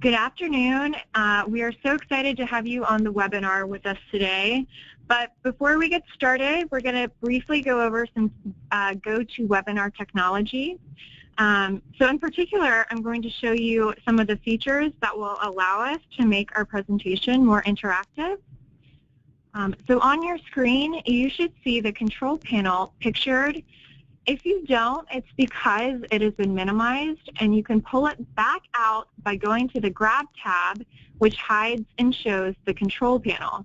Good afternoon. We are so excited to have you on the webinar with us today. But before we get started, we're going to briefly go over some Gotowebinar Technology. So in particular, I'm going to show you some of the features that will allow us to make our presentation more interactive. So on your screen, you should see the control panel pictured. If you don't, it's because it has been minimized, and you can pull it back out by going to the Grab tab, which hides and shows the control panel.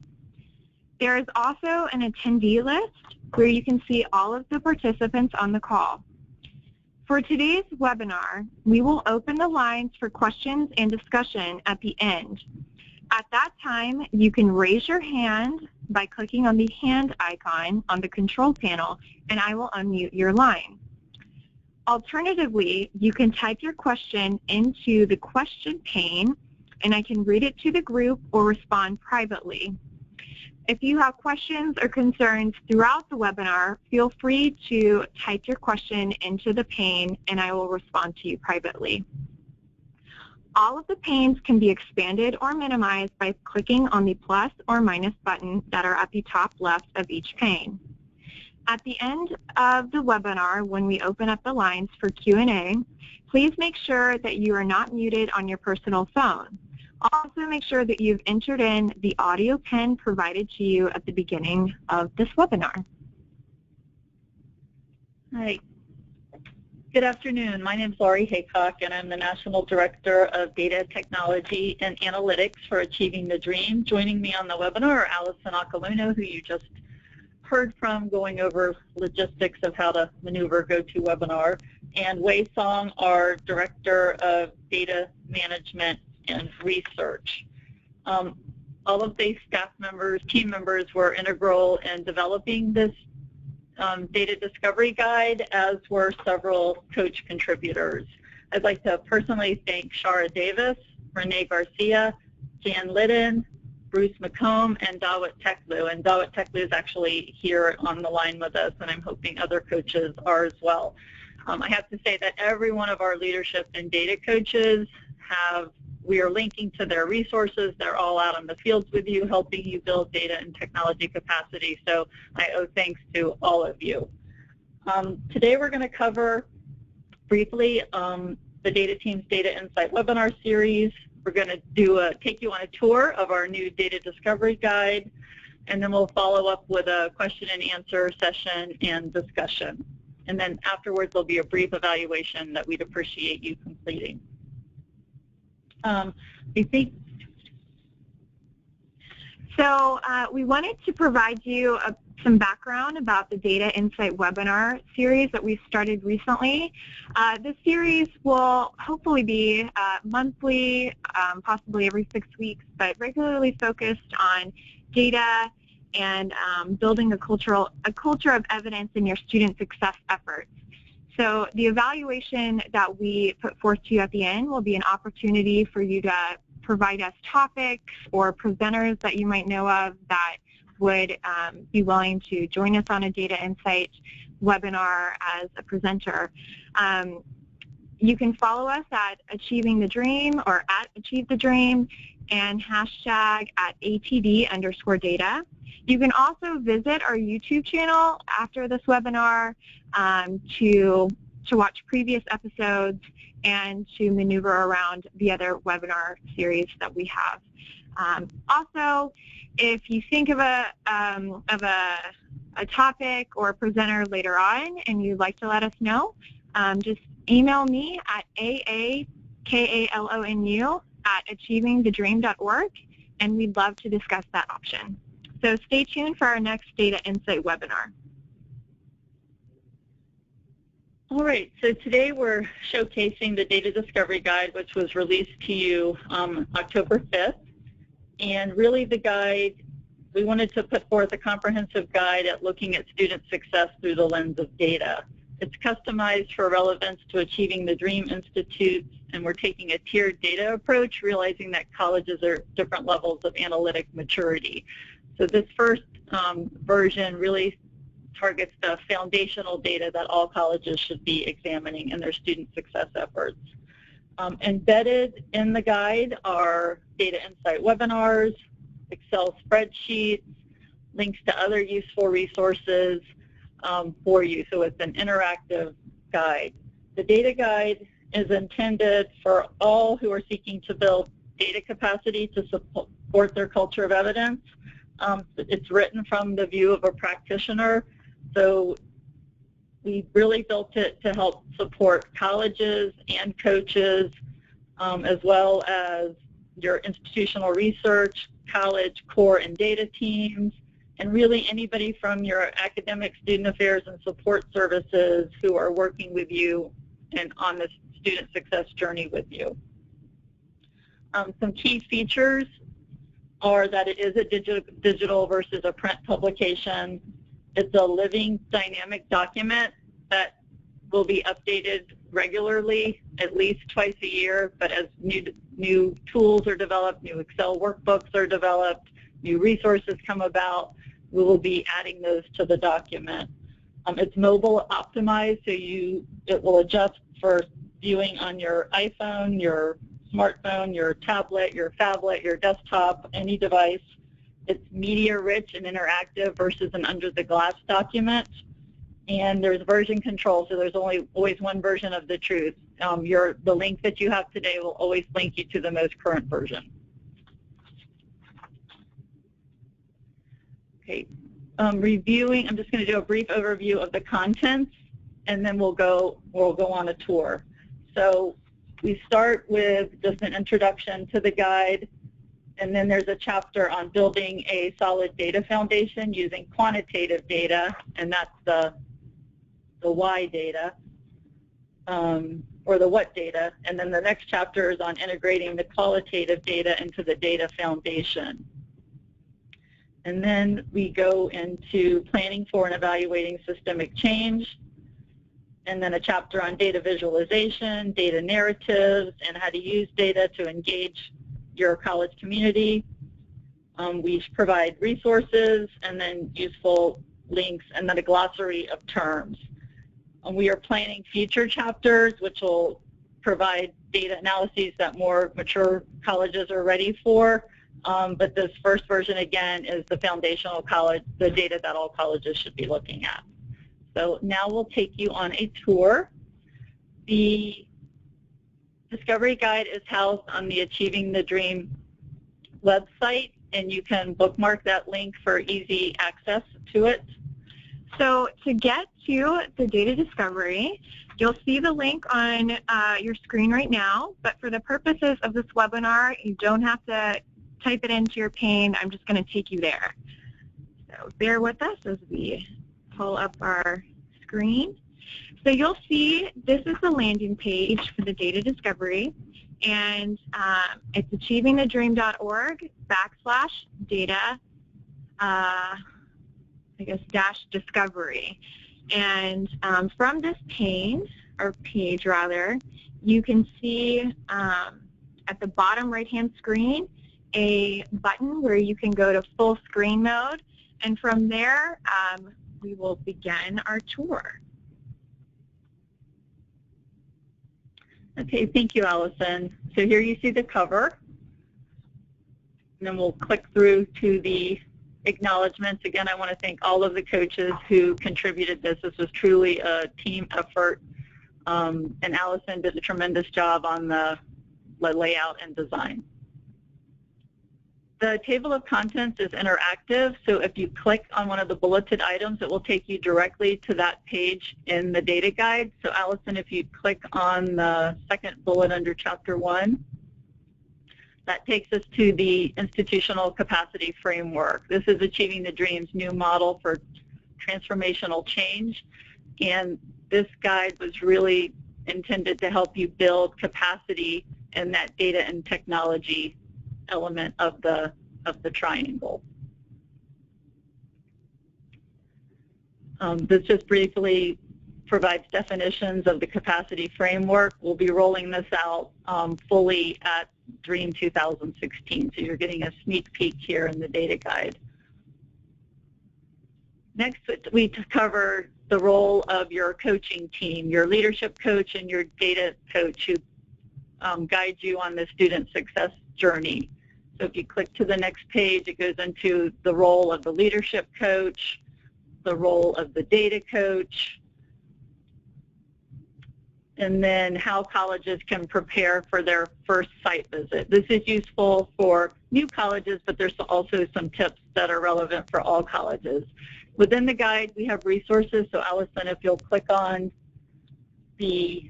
There is also an attendee list where you can see all of the participants on the call. For today's webinar, we will open the lines for questions and discussion at the end. At that time, you can raise your hand by clicking on the hand icon on the control panel, and I will unmute your line. Alternatively, you can type your question into the question pane, and I can read it to the group or respond privately. If you have questions or concerns throughout the webinar, feel free to type your question into the pane, and I will respond to you privately. All of the panes can be expanded or minimized by clicking on the plus or minus button that are at the top left of each pane. At the end of the webinar, when we open up the lines for Q&A, please make sure that you are not muted on your personal phone. Also make sure that you've entered in the audio pin provided to you at the beginning of this webinar. Hi. Good afternoon. My name is Laurie Haycock, and I'm the National Director of Data Technology and Analytics for Achieving the Dream. Joining me on the webinar are Allison Ocaluna, who you just heard from, going over logistics of how to maneuver GoToWebinar, and Wei Song, our Director of Data Management and Research. All of these staff members, team members, were integral in developing this data discovery guide, as were several coach contributors. I'd like to personally thank Shara Davis, Renee Garcia, Jan Liddon, Bruce McComb, and Dawit Teklu. And Dawit Teklu is actually here on the line with us, and I'm hoping other coaches are as well. I have to say that every one of our leadership and data coaches we are linking to their resources. They're all out in the fields with you, helping you build data and technology capacity. So I owe thanks to all of you. Today we're going to cover briefly the Data Team's Data Insight webinar series. We're going to take you on a tour of our new data discovery guide, and then we'll follow up with a question and answer session and discussion. And then afterwards there'll be a brief evaluation that we'd appreciate you completing. We wanted to provide you some background about the Data Insight webinar series that we started recently. This series will hopefully be monthly, possibly every 6 weeks, but regularly focused on data and building a culture of evidence in your student success efforts. So the evaluation that we put forth to you at the end will be an opportunity for you to provide us topics or presenters that you might know of that would be willing to join us on a Data Insight webinar as a presenter. You can follow us at Achieving the Dream or at Achieve the Dream and hashtag at ATD_data. You can also visit our YouTube channel after this webinar to watch previous episodes and to maneuver around the other webinar series that we have. Also, if you think of a topic or a presenter later on and you'd like to let us know, just email me at aakalonu@achievingthedream.org, and we'd love to discuss that option. So stay tuned for our next Data Insight webinar. All right, so today we're showcasing the Data Discovery Guide, which was released to you October 5th. And really the guide, we wanted to put forth a comprehensive guide at looking at student success through the lens of data. It's customized for relevance to Achieving the Dream institutes, and we're taking a tiered data approach, realizing that colleges are at different levels of analytic maturity. So this first version really targets the foundational data that all colleges should be examining in their student success efforts. Embedded in the guide are data insight webinars, Excel spreadsheets, links to other useful resources for you. So it's an interactive guide. The data guide is intended for all who are seeking to build data capacity to support their culture of evidence. It's written from the view of a practitioner, so we really built it to help support colleges and coaches, as well as your institutional research, college, core, and data teams, and really anybody from your academic, student affairs, and support services who are working with you and on this student success journey with you. Some key features are that it is a digital versus a print publication. It's a living, dynamic document that will be updated regularly, at least twice a year, but as new tools are developed, new Excel workbooks are developed, new resources come about, we will be adding those to the document. It's mobile optimized, so it will adjust for viewing on your iPhone, your smartphone, your tablet, your phablet, your desktop, any device. It's media rich and interactive versus an under the glass document. And there's version control, so there's always one version of the truth. The link that you have today will always link you to the most current version. Okay, reviewing, I'm just going to do a brief overview of the contents, and then we'll go on a tour. So we start with just an introduction to the guide, and then there's a chapter on building a solid data foundation using quantitative data, and that's the why data, or the what data, and then the next chapter is on integrating the qualitative data into the data foundation. And then we go into planning for and evaluating systemic change, and then a chapter on data visualization, data narratives, and how to use data to engage your college community. We provide resources and then useful links, and then a glossary of terms. We are planning future chapters which will provide data analyses that more mature colleges are ready for. But this first version, again, is the foundational the data that all colleges should be looking at. So now we'll take you on a tour. The Discovery Guide is housed on the Achieving the Dream website, and you can bookmark that link for easy access to it. So to get to the data discovery, you'll see the link on your screen right now, but for the purposes of this webinar, you don't have to type it into your pane. I'm just going to take you there. So bear with us as we pull up our screen. So you'll see this is the landing page for the data discovery, and it's achievingthedream.org/data, -discovery. And from this pane, or page rather, you can see at the bottom right-hand screen a button where you can go to full screen mode, and from there we will begin our tour. Okay, thank you, Allison. So here you see the cover, and then we'll click through to the acknowledgments. Again, I want to thank all of the coaches who contributed this. This was truly a team effort, and Allison did a tremendous job on the layout and design. The table of contents is interactive, so if you click on one of the bulleted items, it will take you directly to that page in the data guide. So Allison, if you click on the second bullet under Chapter 1, that takes us to the Institutional Capacity Framework. This is Achieving the Dream's new model for transformational change, and this guide was really intended to help you build capacity in that data and technology element of the triangle. This just briefly provides definitions of the capacity framework. We'll be rolling this out fully at Dream 2016, so you're getting a sneak peek here in the data guide. Next, we cover the role of your coaching team, your leadership coach and your data coach, who guide you on the student success journey. So if you click to the next page, it goes into the role of the leadership coach, the role of the data coach, and then how colleges can prepare for their first site visit. This is useful for new colleges, but there's also some tips that are relevant for all colleges. Within the guide, we have resources. So Allison, if you'll click on the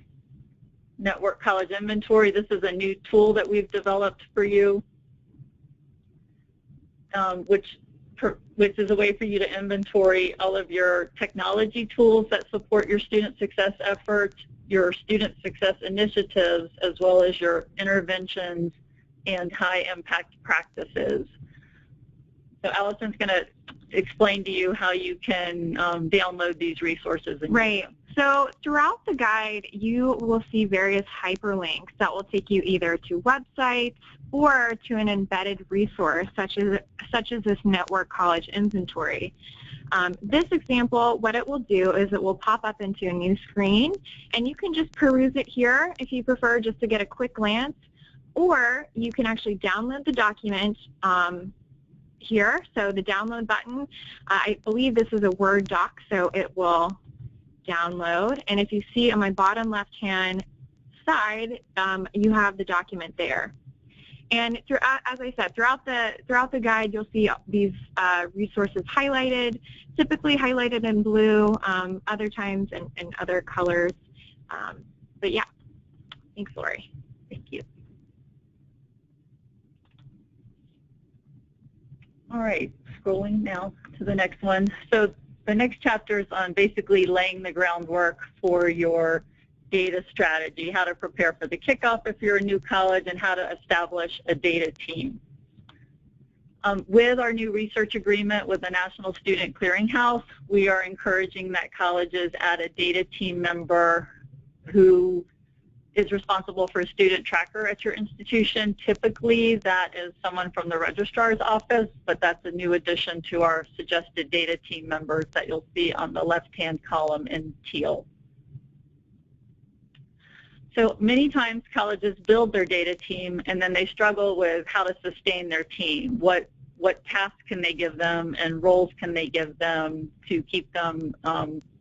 Network College Inventory, this is a new tool that we've developed for you, which is a way for you to inventory all of your technology tools that support your student success efforts, your student success initiatives, as well as your interventions and high impact practices. So Allison's going to explain to you how you can download these resources. Right. So throughout the guide, you will see various hyperlinks that will take you either to websites or to an embedded resource, such as this Network College Inventory. This example, what it will do is it will pop up into a new screen, and you can just peruse it here if you prefer, just to get a quick glance, or you can actually download the document here. So the download button, I believe this is a Word doc, so it will download, and if you see on my bottom left-hand side, you have the document there. And as I said, throughout the guide, you'll see these resources highlighted, typically highlighted in blue, other times in other colors. But yeah, thanks, Lori. Thank you. All right, scrolling now to the next one. So the next chapter is on basically laying the groundwork for your data strategy, how to prepare for the kickoff if you're a new college, and how to establish a data team. With our new research agreement with the National Student Clearinghouse, we are encouraging that colleges add a data team member who is responsible for a student tracker at your institution. Typically, that is someone from the registrar's office, but that's a new addition to our suggested data team members that you'll see on the left-hand column in teal. So many times colleges build their data team and then they struggle with how to sustain their team. What tasks can they give them and roles can they give them to keep them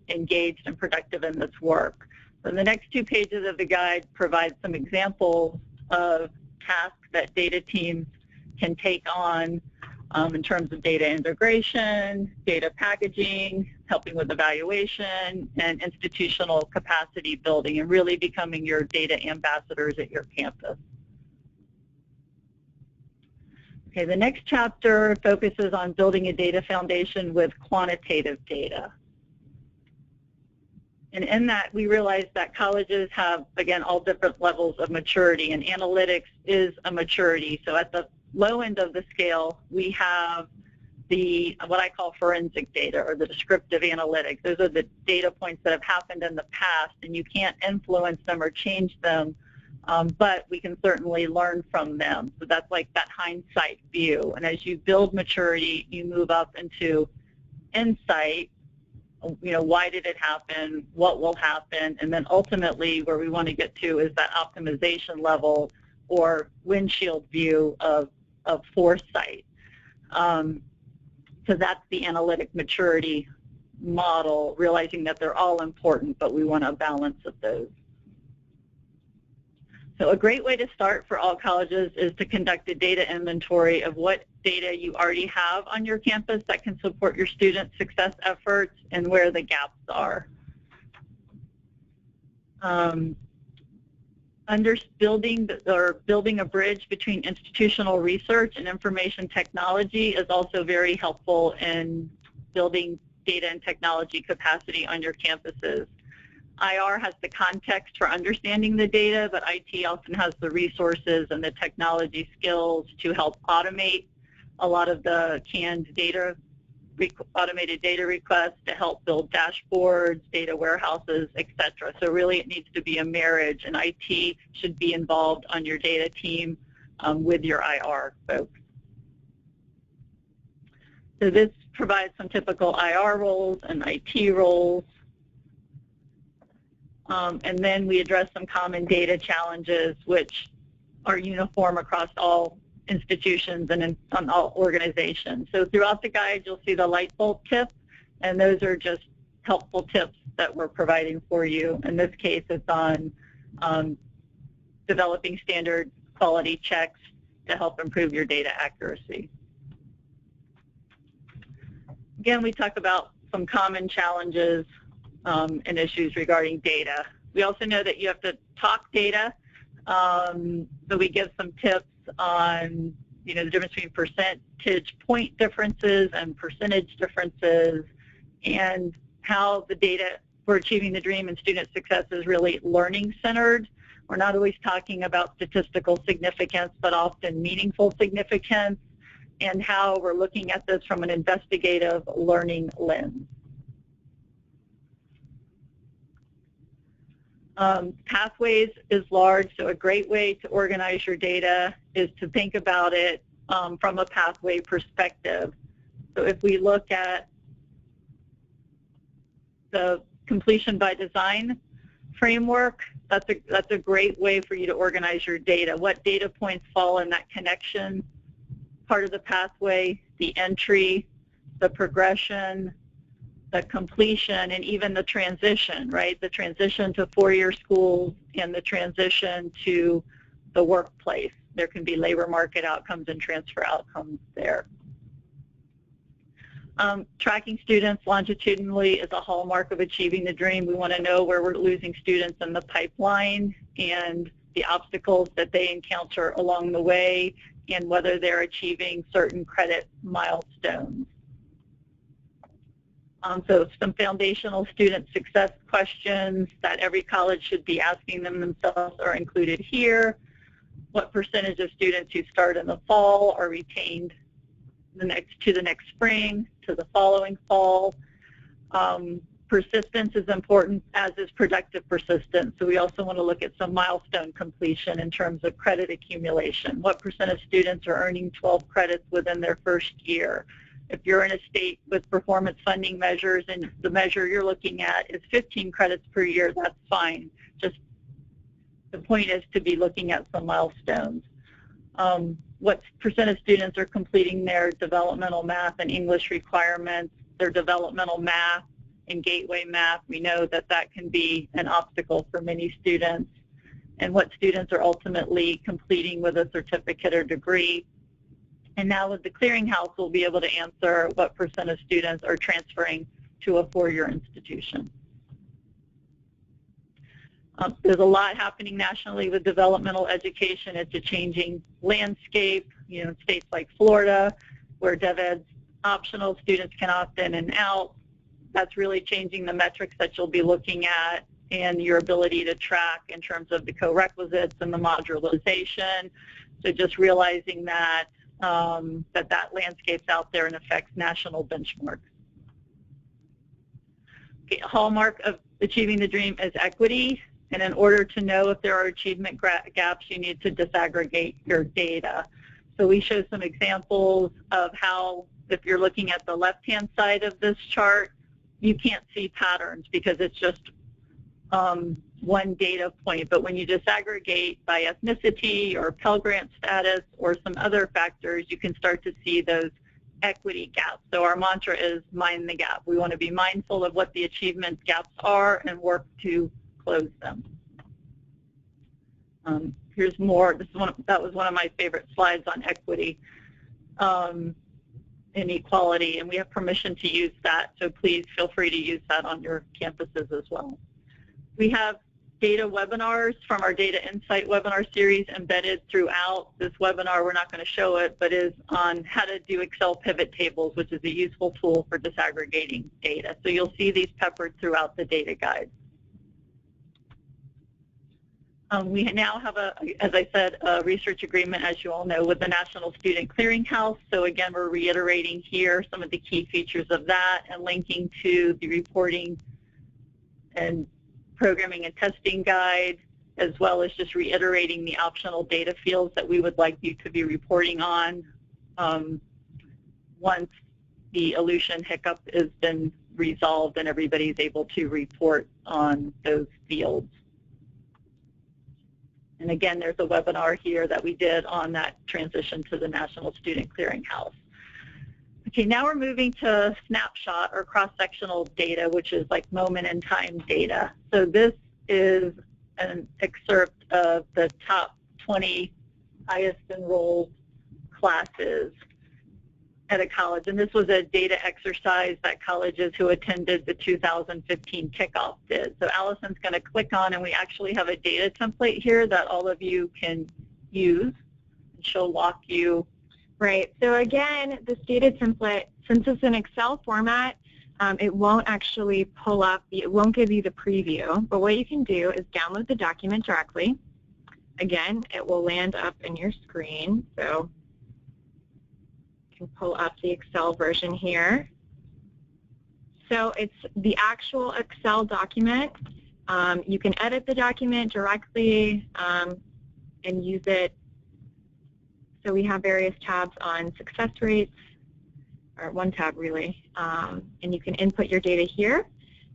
engaged and productive in this work? So the next 2 pages of the guide provide some examples of tasks that data teams can take on in terms of data integration, data packaging, helping with evaluation, and institutional capacity building, and really becoming your data ambassadors at your campus. Okay, the next chapter focuses on building a data foundation with quantitative data. And in that, we realize that colleges have, again, all different levels of maturity, and analytics is a maturity. So at the low end of the scale, we have what I call forensic data, or the descriptive analytics. Those are the data points that have happened in the past, and you can't influence them or change them, but we can certainly learn from them. So that's like that hindsight view. And as you build maturity, you move up into insight. You know, why did it happen? What will happen? And then ultimately, where we want to get to is that optimization level or windshield view of foresight. So that's the analytic maturity model, realizing that they're all important, but we want a balance of those. So a great way to start for all colleges is to conduct a data inventory of what data you already have on your campus that can support your student success efforts and where the gaps are. Building a bridge between institutional research and information technology is also very helpful in building data and technology capacity on your campuses. IR has the context for understanding the data, but IT often has the resources and the technology skills to help automate a lot of the canned data, automated data requests, to help build dashboards, data warehouses, etc. So really it needs to be a marriage, and IT should be involved on your data team with your IR folks. So this provides some typical IR roles and IT roles. And then we address some common data challenges which are uniform across all institutions and on all organizations. So throughout the guide, you'll see the light bulb tips, and those are just helpful tips that we're providing for you. In this case, it's on developing standard quality checks to help improve your data accuracy. Again, we talk about some common challenges and issues regarding data. We also know that you have to talk data, so we give some tips on the difference between percentage point differences and percentage differences, and how the data for achieving the dream and student success is really learning-centered. We're not always talking about statistical significance, but often meaningful significance, and how we're looking at this from an investigative learning lens. Pathways is large, so a great way to organize your data is to think about it from a pathway perspective. So if we look at the completion by design framework, that's a great way for you to organize your data. What data points fall in that connection part of the pathway, the entry, the progression, the completion, and even the transition, right? The transition to four-year schools and the transition to the workplace. There can be labor market outcomes and transfer outcomes there. Tracking students longitudinally is a hallmark of achieving the dream. We want to know where we're losing students in the pipeline and the obstacles that they encounter along the way, and whether they're achieving certain credit milestones. So some foundational student success questions that every college should be asking themselves are included here. What percentage of students who start in the fall are retained to the next spring, to the following fall? Persistence is important, as is productive persistence. So we also want to look at some milestone completion in terms of credit accumulation. What percent of students are earning 12 credits within their first year? If you're in a state with performance funding measures and the measure you're looking at is 15 credits per year, that's fine. Just the point is to be looking at some milestones. What percent of students are completing their developmental math and English requirements, their developmental math and gateway math? We know that that can be an obstacle for many students. And what students are ultimately completing with a certificate or degree. And now with the clearinghouse, we'll be able to answer what percent of students are transferring to a four-year institution. There's a lot happening nationally with developmental education. It's a changing landscape. In states like Florida, where DevEd's optional, students can opt in and out. That's really changing the metrics that you'll be looking at and your ability to track in terms of the co-requisites and the modularization. So just realizing that that landscape's out there and affects national benchmarks. Okay, a hallmark of achieving the dream is equity. And in order to know if there are achievement gaps, you need to disaggregate your data. So we show some examples of how, if you're looking at the left-hand side of this chart, you can't see patterns because it's just one data point. But when you disaggregate by ethnicity or Pell Grant status or some other factors, you can start to see those equity gaps. So our mantra is mind the gap. We want to be mindful of what the achievement gaps are and work to close them. Here's more. That was one of my favorite slides on equity and equality, and we have permission to use that, so please feel free to use that on your campuses as well. We have data webinars from our Data Insight webinar series embedded throughout this webinar. We're not going to show it, but is on how to do Excel pivot tables, which is a useful tool for disaggregating data. So you'll see these peppered throughout the data guide. We now have, as I said, a research agreement, as you all know, with the National Student Clearinghouse. So again, we're reiterating here some of the key features of that and linking to the reporting and programming and testing guide, as well as just reiterating the optional data fields that we would like you to be reporting on once the elution hiccup has been resolved and everybody's able to report on those fields. And again, there's a webinar here that we did on that transition to the National Student Clearinghouse. Okay, now we're moving to Snapshot or cross-sectional data, which is like moment in time data. So this is an excerpt of the top 20 highest enrolled classes at a college. And this was a data exercise that colleges who attended the 2015 kickoff did. So Allison's going to click on, and we actually have a data template here that all of you can use. And she'll walk you. Right. So again, this data template, since it's an Excel format, it won't actually pull up, it won't give you the preview. But what you can do is download the document directly. Again, it will land up in your screen. So you can pull up the Excel version here. So it's the actual Excel document. You can edit the document directly and use it. So we have various tabs on success rates, or one tab really, and you can input your data here,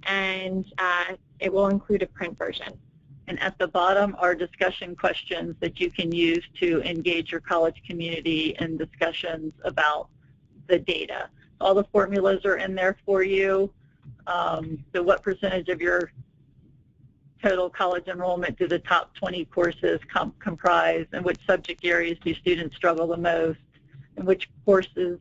and it will include a print version. And at the bottom are discussion questions that you can use to engage your college community in discussions about the data. All the formulas are in there for you. So what percentage of your total college enrollment do the top 20 courses comprise, and which subject areas do students struggle the most, and which courses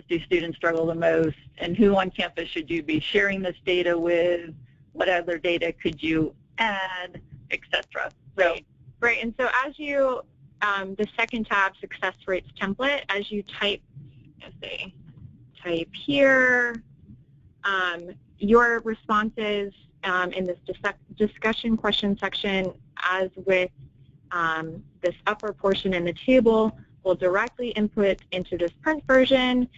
do students struggle the most, and who on campus should you be sharing this data with, what other data could you add, etc. Right, and so as you, the second tab, success rates template, as you type, let's see, type here, your responses in this discussion question section, as with this upper portion in the table, will directly input into this print version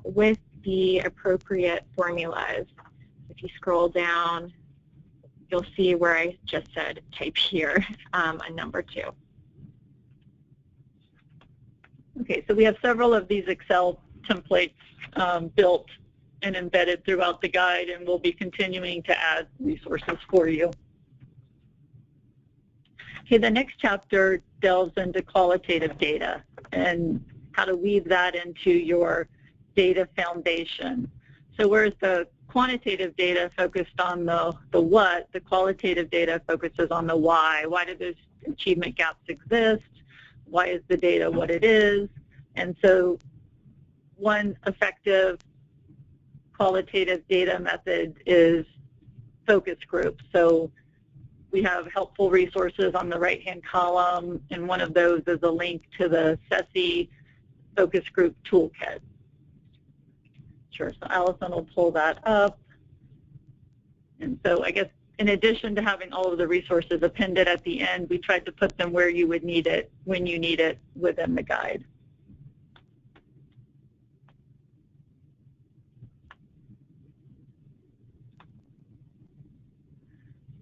with the appropriate formulas. If you scroll down, you'll see where I just said type here, a number 2. Okay, so we have several of these Excel templates built and embedded throughout the guide, and we'll be continuing to add resources for you. Okay, the next chapter delves into qualitative data and how to weave that into your data foundation. So whereas the quantitative data focused on the what, the qualitative data focuses on the why. Why do those achievement gaps exist? Why is the data what it is? And so one effective qualitative data method is focus groups. So we have helpful resources on the right-hand column, and one of those is a link to the SESI focus group toolkit. Sure, so Allison will pull that up. And so I guess in addition to having all of the resources appended at the end, we tried to put them where you would need it, when you need it, within the guide.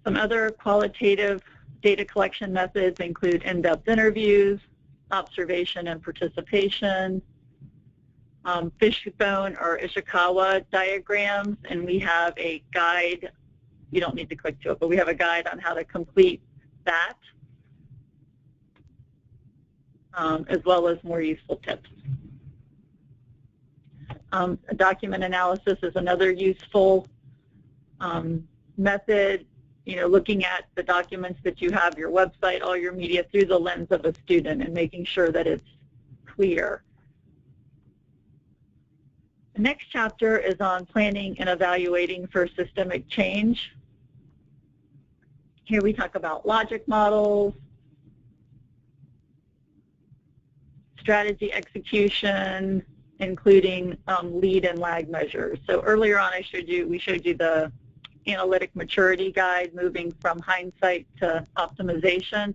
Some other qualitative data collection methods include in-depth interviews, observation and participation, fishbone or Ishikawa diagrams, and we have a guide. You don't need to click to it, but we have a guide on how to complete that, as well as more useful tips. Document analysis is another useful method. You know, looking at the documents that you have, your website, all your media, through the lens of a student and making sure that it's clear. The next chapter is on planning and evaluating for systemic change. Here we talk about logic models, strategy execution, including lead and lag measures. So earlier on we showed you the analytic maturity guide, moving from hindsight to optimization.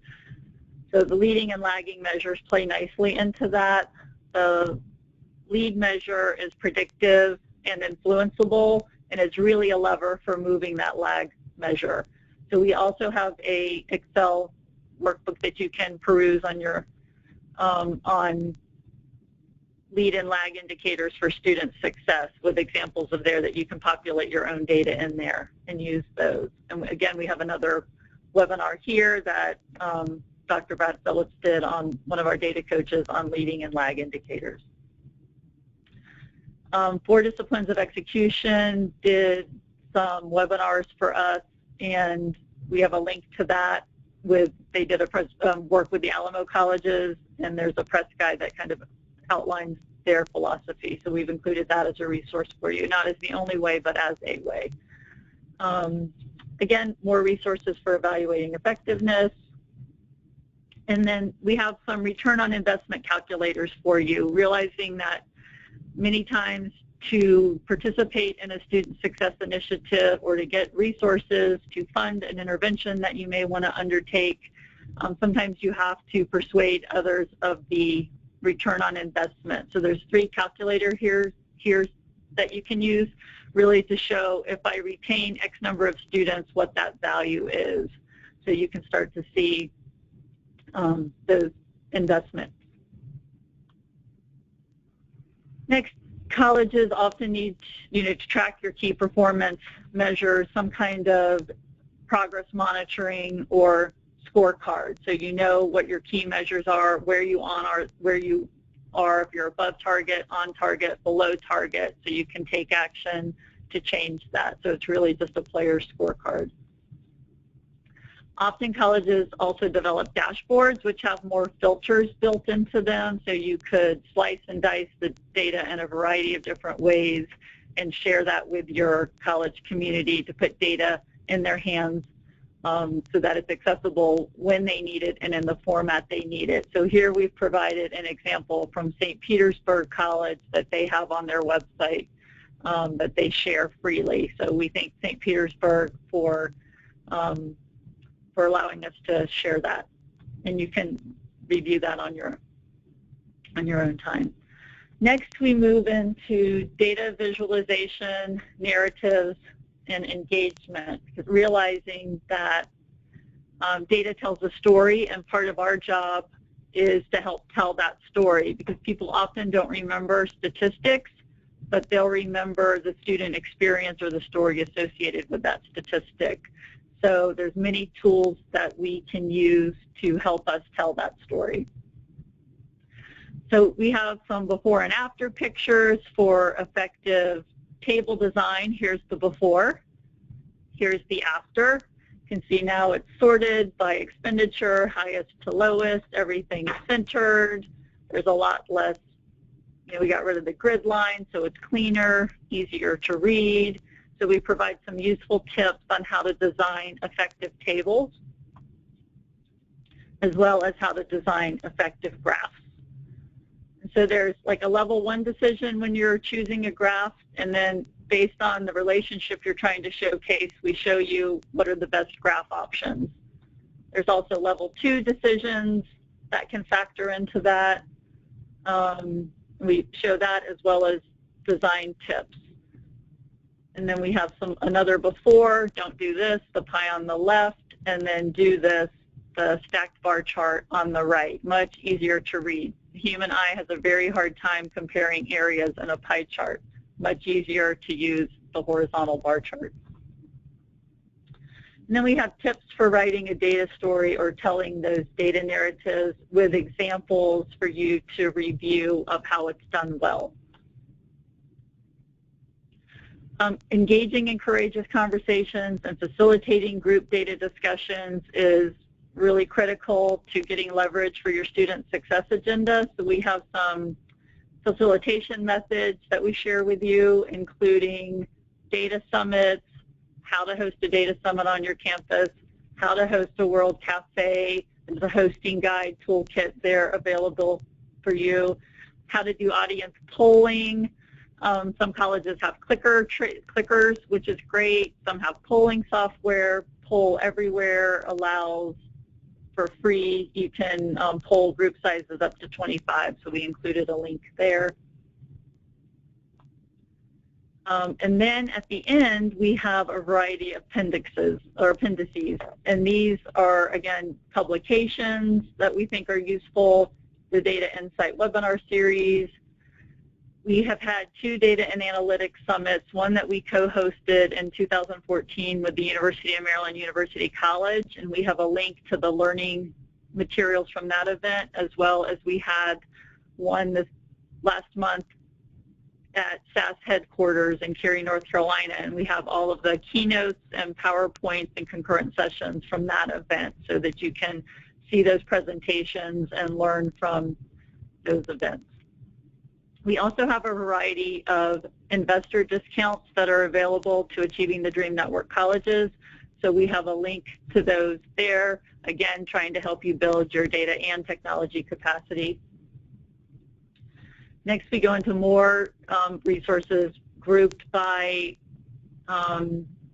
So the leading and lagging measures play nicely into that. The lead measure is predictive and influenceable, and it's really a lever for moving that lag measure. So we also have a Excel workbook that you can peruse on your on lead and lag indicators for student success with examples of there that you can populate your own data in there and use those. And again, we have another webinar here that Dr. Brad Phillips did on one of our data coaches on leading and lag indicators. 4 Disciplines of Execution did some webinars for us, and we have a link to that. They did a work with the Alamo colleges, and there's a press guide that kind of outlines their philosophy. So we've included that as a resource for you, not as the only way, but as a way. Again, more resources for evaluating effectiveness. And then we have some return on investment calculators for you, realizing that many times to participate in a student success initiative or to get resources to fund an intervention that you may want to undertake, sometimes you have to persuade others of the return on investment. So there's 3 calculators here that you can use really to show if I retain X number of students, what that value is. So you can start to see those investments. Next, colleges often need to track your key performance measures, some kind of progress monitoring or scorecard, so you know what your key measures are, where you are, if you're above target, on target, below target, so you can take action to change that. So it's really just a player scorecard. Often colleges also develop dashboards which have more filters built into them, so you could slice and dice the data in a variety of different ways and share that with your college community to put data in their hands so that it's accessible when they need it and in the format they need it. So here we've provided an example from St. Petersburg College that they have on their website that they share freely. So we thank St. Petersburg for allowing us to share that, and you can review that on your own time. Next, we move into data visualization, narratives, and engagement, realizing that data tells a story, and part of our job is to help tell that story, because people often don't remember statistics, but they'll remember the student experience or the story associated with that statistic. So there's many tools that we can use to help us tell that story. So we have some before and after pictures for effective table design. Here's the before. Here's the after. You can see now it's sorted by expenditure, highest to lowest. Everything's centered. There's a lot less, we got rid of the grid line, so it's cleaner, easier to read. So we provide some useful tips on how to design effective tables, as well as how to design effective graphs. And so there's like a level 1 decision when you're choosing a graph, and then based on the relationship you're trying to showcase, we show you what are the best graph options. There's also level 2 decisions that can factor into that. We show that as well as design tips. And then we have another before, don't do this, the pie on the left, and then do this, the stacked bar chart on the right. Much easier to read. The human eye has a very hard time comparing areas in a pie chart. Much easier to use the horizontal bar chart. And then we have tips for writing a data story or telling those data narratives with examples for you to review of how it's done well. Engaging in courageous conversations and facilitating group data discussions is really critical to getting leverage for your student success agenda. So we have some facilitation methods that we share with you, including data summits, how to host a data summit on your campus, how to host a World Cafe. There's a hosting guide toolkit there available for you, how to do audience polling. Some colleges have clickers, which is great. Some have polling software. Poll Everywhere allows for free. You can poll group sizes up to 25, so we included a link there. And then at the end, we have a variety of appendices, and these are, again, publications that we think are useful, the Data Insight webinar series. We have had 2 data and analytics summits, one that we co-hosted in 2014 with the University of Maryland University College, and we have a link to the learning materials from that event, as well as we had one this last month at SAS headquarters in Cary, North Carolina, and we have all of the keynotes and PowerPoints and concurrent sessions from that event so that you can see those presentations and learn from those events. We also have a variety of investor discounts that are available to Achieving the Dream Network colleges. So we have a link to those there, again, trying to help you build your data and technology capacity. Next, we go into more resources grouped by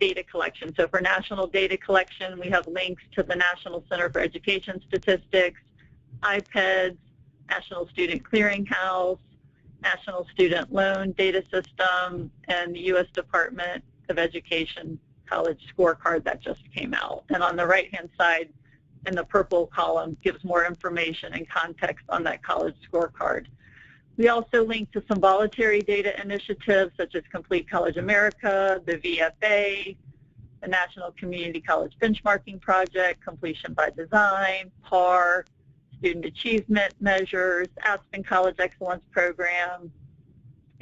data collection. So for national data collection, we have links to the National Center for Education Statistics, IPEDS, National Student Clearinghouse, National Student Loan Data System, and the U.S. Department of Education College Scorecard that just came out. And on the right-hand side, in the purple column, gives more information and context on that college scorecard. We also link to some voluntary data initiatives such as Complete College America, the VFA, the National Community College Benchmarking Project, Completion by Design, PAR, Student Achievement Measures, Aspen College Excellence Program,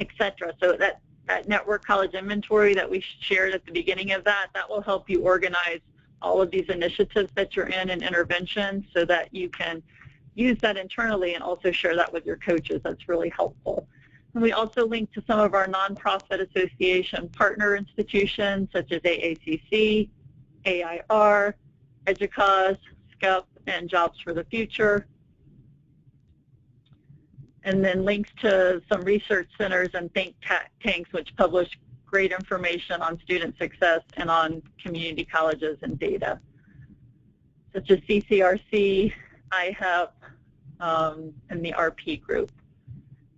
etc. So that network college inventory that we shared at the beginning of that will help you organize all of these initiatives that you're in and interventions so that you can use that internally and also share that with your coaches. That's really helpful. And we also link to some of our nonprofit association partner institutions such as AACC, AIR, EDUCAUSE, SCUP, and Jobs for the Future. And then links to some research centers and think tanks which publish great information on student success and on community colleges and data, such as CCRC, IHEP, and the RP group.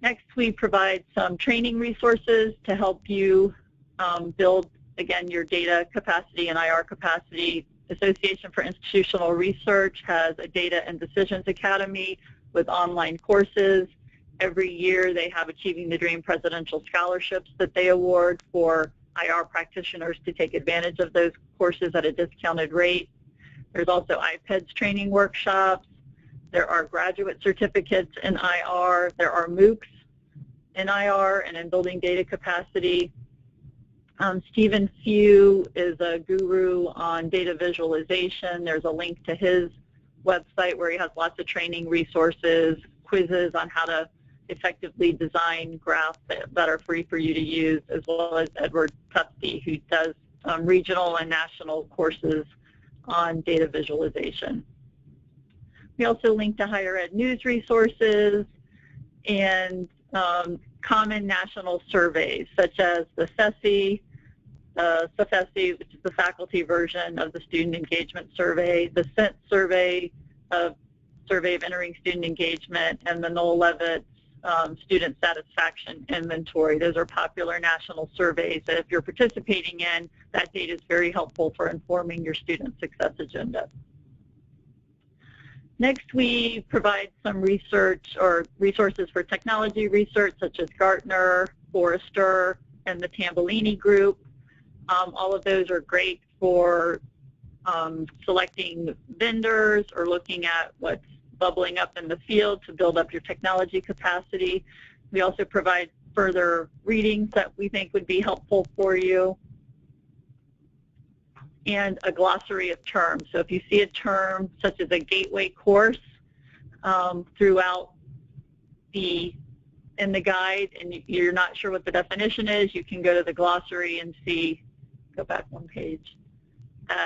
Next, we provide some training resources to help you build, again, your data capacity and IR capacity. Association for Institutional Research has a Data and Decisions Academy with online courses. Every year they have Achieving the Dream Presidential Scholarships that they award for IR practitioners to take advantage of those courses at a discounted rate. There's also IPEDS training workshops. There are graduate certificates in IR. There are MOOCs in IR and in building data capacity. Stephen Few is a guru on data visualization. There's a link to his website where he has lots of training resources, quizzes on how to effectively design graphs that are free for you to use, as well as Edward Tufte, who does regional and national courses on data visualization. We also link to higher ed news resources and common national surveys, such as the CESI, which is the faculty version of the Student Engagement Survey, the CENT Survey of Entering Student Engagement, and the Noel Levitt Student Satisfaction Inventory. Those are popular national surveys that if you're participating in, that data is very helpful for informing your student success agenda. Next, we provide some research or resources for technology research, such as Gartner, Forrester, and the Tambellini Group. All of those are great for selecting vendors or looking at what's bubbling up in the field to build up your technology capacity. We also provide further readings that we think would be helpful for you, and a glossary of terms. So if you see a term such as a gateway course throughout in the guide and you're not sure what the definition is, you can go to the glossary and see, go back one page.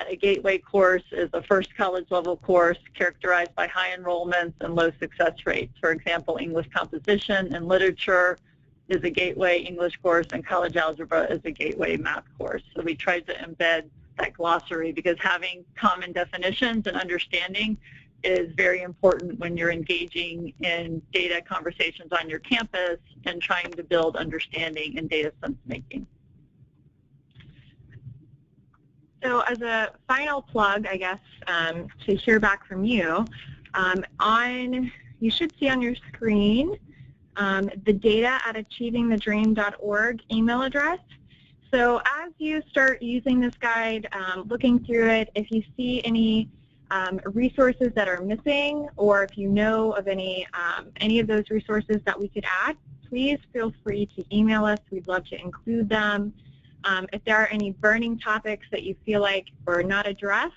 A gateway course is a first college level course characterized by high enrollments and low success rates. For example, English composition and literature is a gateway English course, and college algebra is a gateway math course. So we tried to embed that glossary because having common definitions and understanding is very important when you're engaging in data conversations on your campus and trying to build understanding and data sense making. So as a final plug, I guess, to hear back from you, on you should see on your screen the data@achievingthedream.org email address. So as you start using this guide, looking through it, if you see any resources that are missing, or if you know of any of those resources that we could add, please feel free to email us. We'd love to include them. If there are any burning topics that you feel like were not addressed,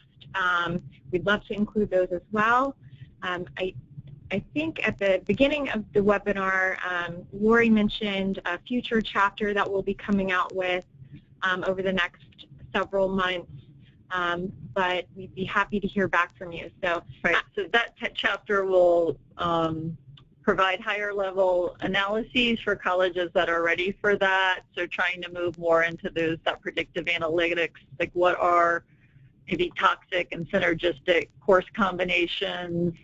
we'd love to include those as well. I think at the beginning of the webinar, Lori mentioned a future chapter that we'll be coming out with over the next several months, but we'd be happy to hear back from you. So, right. So that chapter will provide higher level analyses for colleges that are ready for that. So trying to move more into that predictive analytics, like what are maybe toxic and synergistic course combinations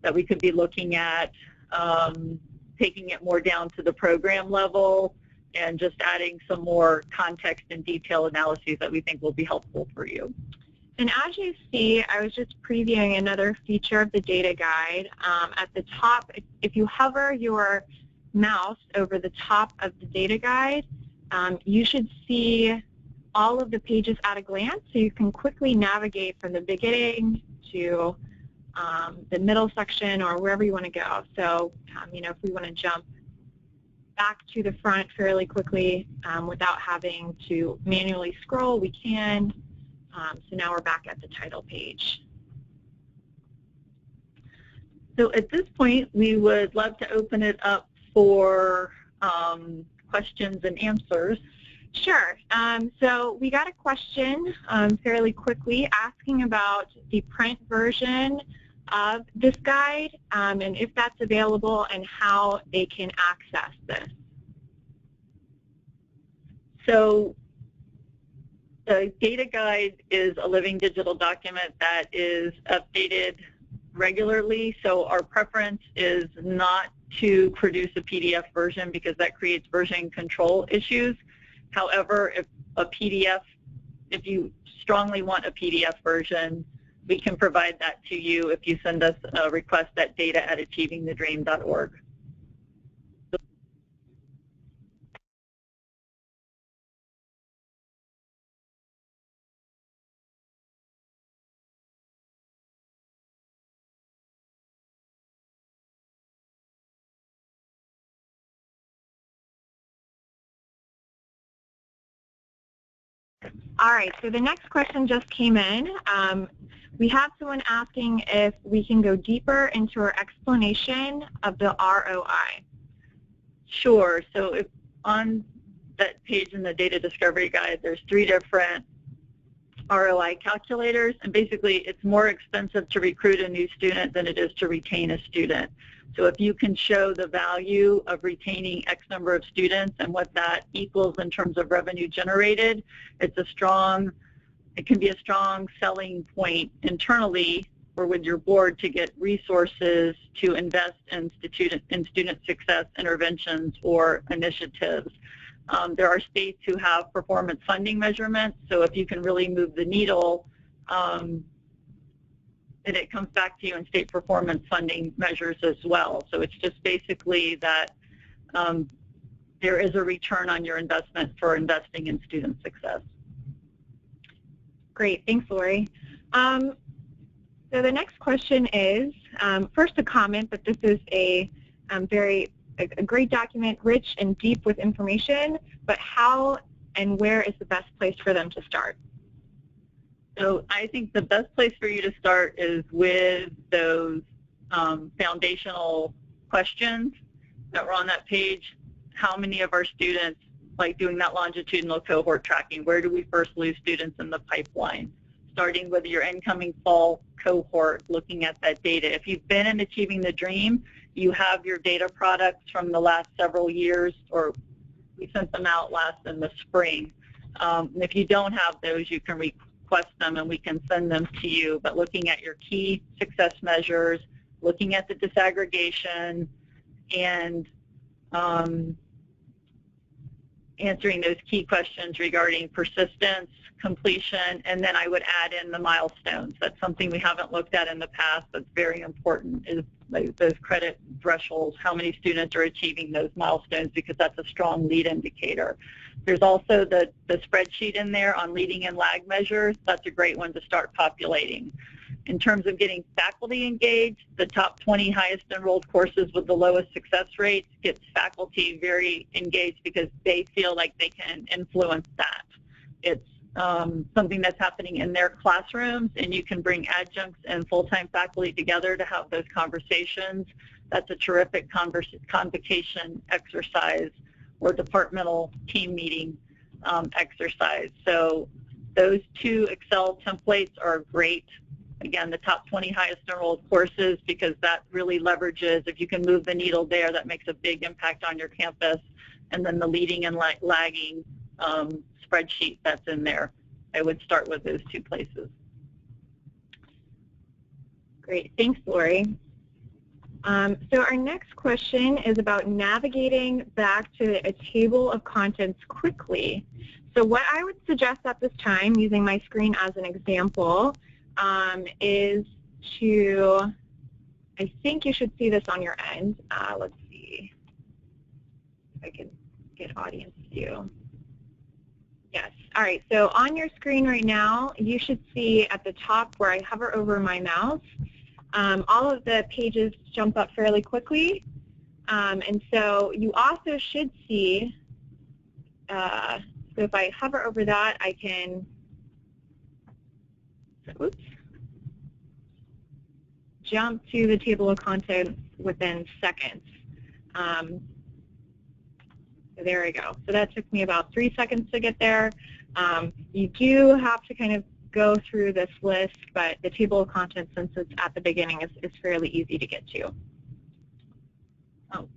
that we could be looking at, taking it more down to the program level, and just adding some more context and detail analyses that we think will be helpful for you. And as you see, I was just previewing another feature of the data guide. At the top, if you hover your mouse over the top of the data guide, you should see all of the pages at a glance, so you can quickly navigate from the beginning to the middle section or wherever you want to go. So, if we want to jump back to the front fairly quickly without having to manually scroll, we can. So now we're back at the title page. So at this point, we would love to open it up for questions and answers. Sure. So we got a question fairly quickly asking about the print version of this guide and if that's available and how they can access this. So the data guide is a living digital document that is updated regularly. So our preference is not to produce a PDF version because that creates version control issues. However, if you strongly want a PDF version, we can provide that to you if you send us a request at data@achievingthedream.org. All right, so the next question just came in. We have someone asking if we can go deeper into our explanation of the ROI. Sure. So if on that page in the data discovery guide, there's 3 different ROI calculators, and basically it's more expensive to recruit a new student than it is to retain a student. So if you can show the value of retaining X number of students and what that equals in terms of revenue generated, it can be a strong selling point internally or with your board to get resources to invest in student success interventions or initiatives. There are states who have performance funding measurements, so if you can really move the needle, and it comes back to you in state performance funding measures as well. So it's just basically that there is a return on your investment for investing in student success. Great, thanks, Lori. So the next question is, first a comment that this is a great document, rich and deep with information, but how and where is the best place for them to start? So I think the best place for you to start is with those foundational questions that were on that page. How many of our students, like doing that longitudinal cohort tracking, where do we first lose students in the pipeline? Starting with your incoming fall cohort, looking at that data. If you've been in Achieving the Dream, you have your data products from the last several years, or we sent them out last in the spring. And if you don't have those, you can request them and we can send them to you. But looking at your key success measures, looking at the disaggregation, and answering those key questions regarding persistence, completion, and then I would add in the milestones. That's something we haven't looked at in the past that's very important, is those credit thresholds, how many students are achieving those milestones, because that's a strong lead indicator. There's also the spreadsheet in there on leading and lag measures. That's a great one to start populating. In terms of getting faculty engaged, the top 20 highest enrolled courses with the lowest success rates gets faculty very engaged because they feel like they can influence that. It's something that's happening in their classrooms, and you can bring adjuncts and full-time faculty together to have those conversations. That's a terrific convocation exercise or departmental team meeting exercise. So those two Excel templates are great. Again, the top 20 highest enrolled courses, because that really leverages, if you can move the needle there, that makes a big impact on your campus. And then the leading and lagging spreadsheet that's in there. I would start with those two places. Great, thanks, Lori. So our next question is about navigating back to a table of contents quickly. So what I would suggest at this time, using my screen as an example, is to, I think you should see this on your end. Let's see if I can get audience view. Yes. All right. So on your screen right now, you should see at the top where I hover over my mouse, all of the pages jump up fairly quickly. And so you also should see, so if I hover over that, I can, oops, jump to the table of contents within seconds. There we go. So that took me about 3 seconds to get there. You do have to kind of go through this list, but the table of contents, since it's at the beginning, is fairly easy to get to. Oh,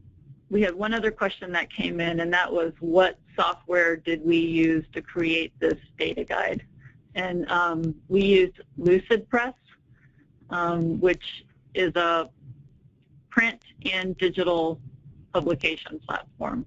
we had one other question that came in, and that was, what software did we use to create this data guide? And we used LucidPress, which is a print and digital publication platform.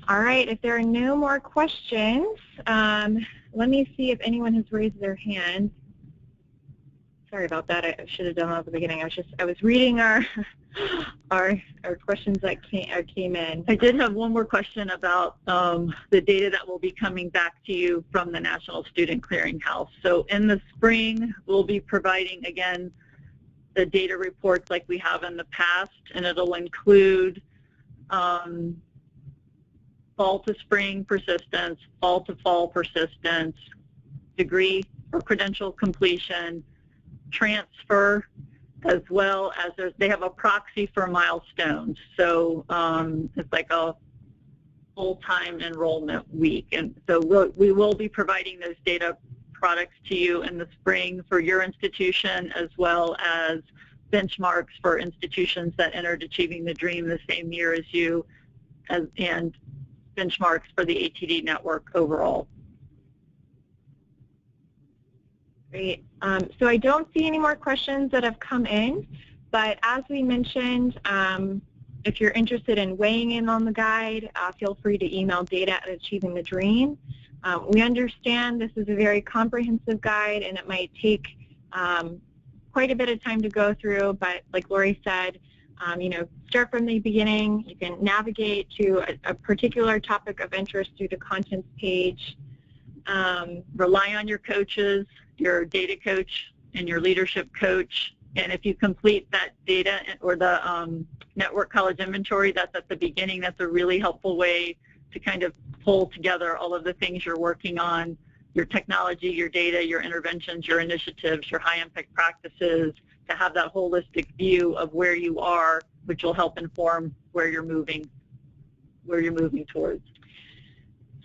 All right, if there are no more questions, let me see if anyone has raised their hand. Sorry about that. I should have done that at the beginning. I was reading our questions that came in. I did have one more question about the data that will be coming back to you from the National Student Clearinghouse. So in the spring, we'll be providing, again, the data reports like we have in the past, and it'll include fall to spring persistence, fall to fall persistence, degree or credential completion, transfer, as well as they have a proxy for milestones. So it's like a full-time enrollment week. And so we will be providing those data products to you in the spring for your institution, as well as benchmarks for institutions that entered Achieving the Dream the same year as you, and benchmarks for the ATD network overall. Great. So I don't see any more questions that have come in, but as we mentioned, if you're interested in weighing in on the guide, feel free to email data@Achieving the Dream. We understand this is a very comprehensive guide, and it might take quite a bit of time to go through, but like Lori said, you know, start from the beginning. You can navigate to a particular topic of interest through the contents page. Rely on your coaches, your data coach and your leadership coach. And if you complete that data or the network college inventory, that's at the beginning. That's a really helpful way to kind of pull together all of the things you're working on, your technology, your data, your interventions, your initiatives, your high impact practices, to have that holistic view of where you are, which will help inform where you're moving towards.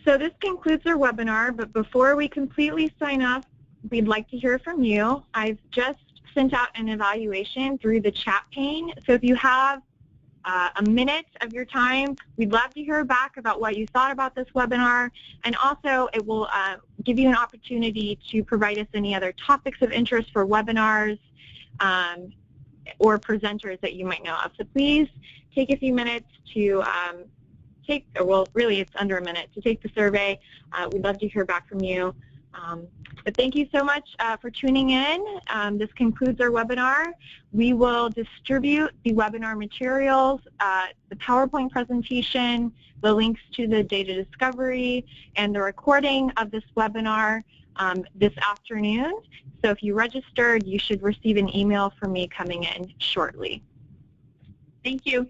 So this concludes our webinar, but before we completely sign off, we'd like to hear from you. I've just sent out an evaluation through the chat pane, so if you have a minute of your time. We'd love to hear back about what you thought about this webinar, and also it will give you an opportunity to provide us any other topics of interest for webinars or presenters that you might know of. So please take a few minutes to well, really it's under a minute, to take the survey. We'd love to hear back from you. But thank you so much for tuning in. This concludes our webinar. We will distribute the webinar materials, the PowerPoint presentation, the links to the data discovery, and the recording of this webinar this afternoon. So if you registered, you should receive an email from me coming in shortly. Thank you.